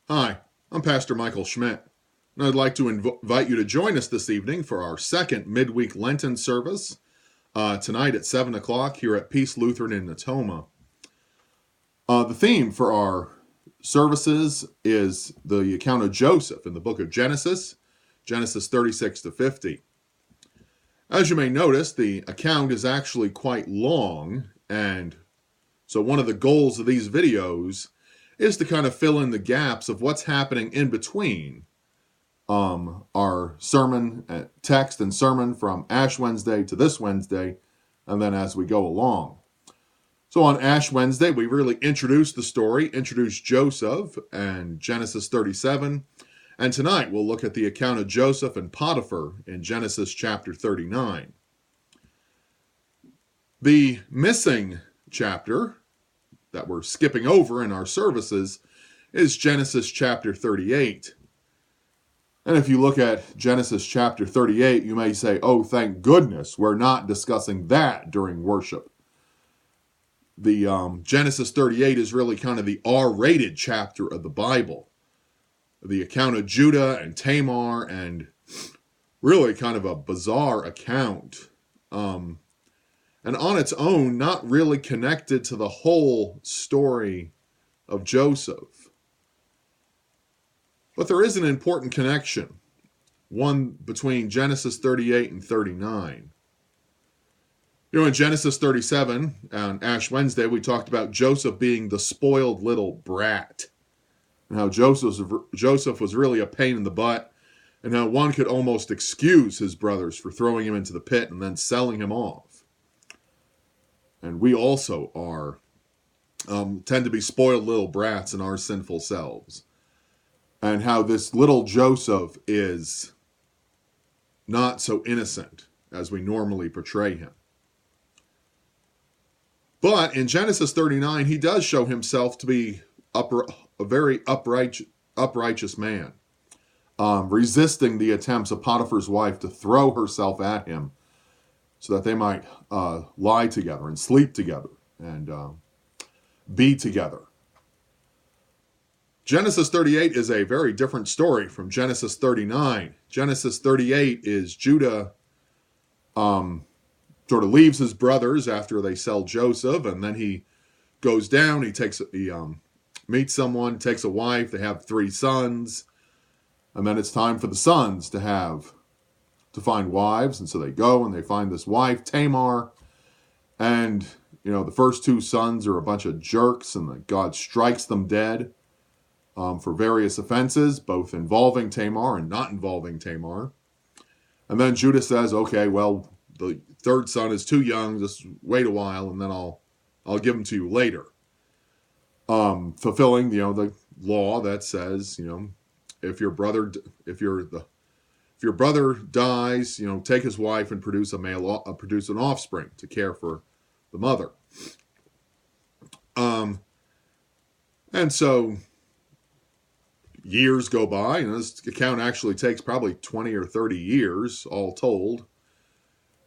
Hi, I'm Pastor Michael Schmidt, and I'd like to invite you to join us this evening for our second Midweek Lenten service tonight at 7 o'clock here at Peace Lutheran in Natoma. The theme for our services is the account of Joseph in the book of Genesis, Genesis 36 to 50. As you may notice, the account is actually quite long, and so one of the goals of these videos is to kind of fill in the gaps of what's happening in between our sermon, text and sermon from Ash Wednesday to this Wednesday, and then as we go along. So on Ash Wednesday, we really introduced the story, introduced Joseph and Genesis 37, and tonight we'll look at the account of Joseph and Potiphar in Genesis chapter 39. The missing chapter that we're skipping over in our services is Genesis chapter 38. And if you look at Genesis chapter 38, you may say, oh, thank goodness we're not discussing that during worship. The Genesis 38 is really kind of the R-rated chapter of the Bible. The account of Judah and Tamar, and really kind of a bizarre account. And on its own, not really connected to the whole story of Joseph. But there is an important connection, one between Genesis 38 and 39. You know, in Genesis 37, on Ash Wednesday, we talked about Joseph being the spoiled little brat, and how Joseph was really a pain in the butt, and how one could almost excuse his brothers for throwing him into the pit and then selling him off. And we also tend to be spoiled little brats in our sinful selves. And how this little Joseph is not so innocent as we normally portray him. But in Genesis 39, he does show himself to be a very uprighteous man, resisting the attempts of Potiphar's wife to throw herself at him so that they might lie together and sleep together and be together. Genesis 38 is a very different story from Genesis 39. Genesis 38 is Judah sort of leaves his brothers after they sell Joseph, and then he goes down, he meets someone, takes a wife, they have 3 sons, and then it's time for the sons to find wives, and so they go and they find this wife, Tamar, and the first 2 sons are a bunch of jerks, and God strikes them dead for various offenses, both involving Tamar and not involving Tamar. And then Judah says, okay, well, the 3rd son is too young, just wait a while, and then I'll give him to you later. Fulfilling, the law that says, if your brother dies, take his wife and produce an offspring to care for the mother. And so years go by, and this account actually takes probably 20 or 30 years all told.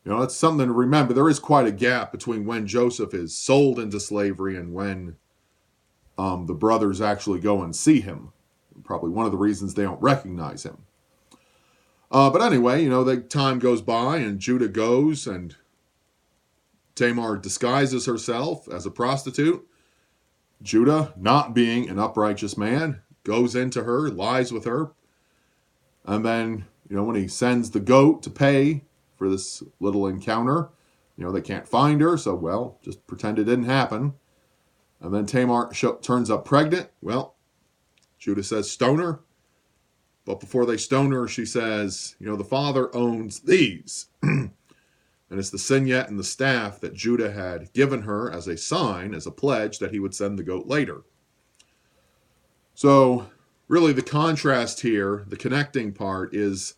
It's something to remember. There is quite a gap between when Joseph is sold into slavery and when the brothers actually go and see him. Probably one of the reasons they don't recognize him. But anyway, the time goes by and Judah goes, and Tamar disguises herself as a prostitute. Judah, not being an uprighteous man, goes into her, lies with her. And then, when he sends the goat to pay for this little encounter, they can't find her, so, just pretend it didn't happen. And then Tamar turns up pregnant. Well, Judah says, stone her. But before they stone her, she says, the father owns these. And it's the signet and the staff that Judah had given her as a sign, as a pledge that he would send the goat later. So really the contrast here, the connecting part is,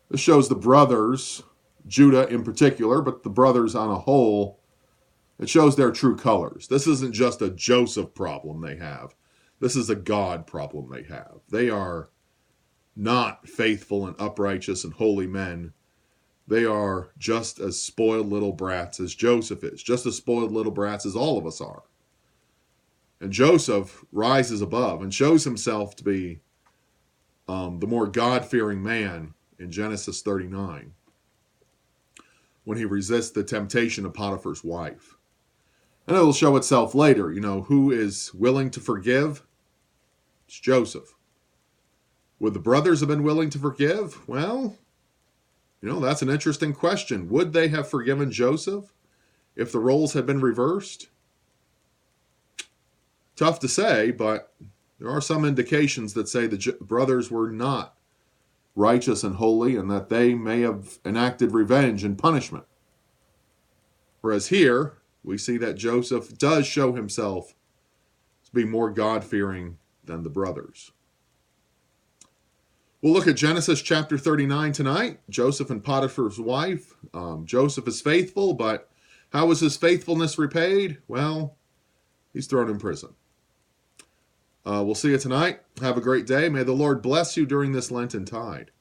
this shows the brothers, Judah in particular, but the brothers on a whole, it shows their true colors. This isn't just a Joseph problem they have. This is a God problem they have. They are not faithful and uprighteous and holy men. They are just as spoiled little brats as Joseph is, just as spoiled little brats as all of us are. And Joseph rises above and shows himself to be the more God-fearing man in Genesis 39 when he resists the temptation of Potiphar's wife. And it'll show itself later, who is willing to forgive? It's Joseph. Would the brothers have been willing to forgive? Well, that's an interesting question. Would they have forgiven Joseph if the roles had been reversed? Tough to say, but there are some indications that say the brothers were not righteous and holy and that they may have enacted revenge and punishment. Whereas here, we see that Joseph does show himself to be more God-fearing than the brothers. We'll look at Genesis chapter 39 tonight. Joseph and Potiphar's wife. Joseph is faithful, but how was his faithfulness repaid? Well, he's thrown in prison. We'll see you tonight. Have a great day. May the Lord bless you during this Lenten tide.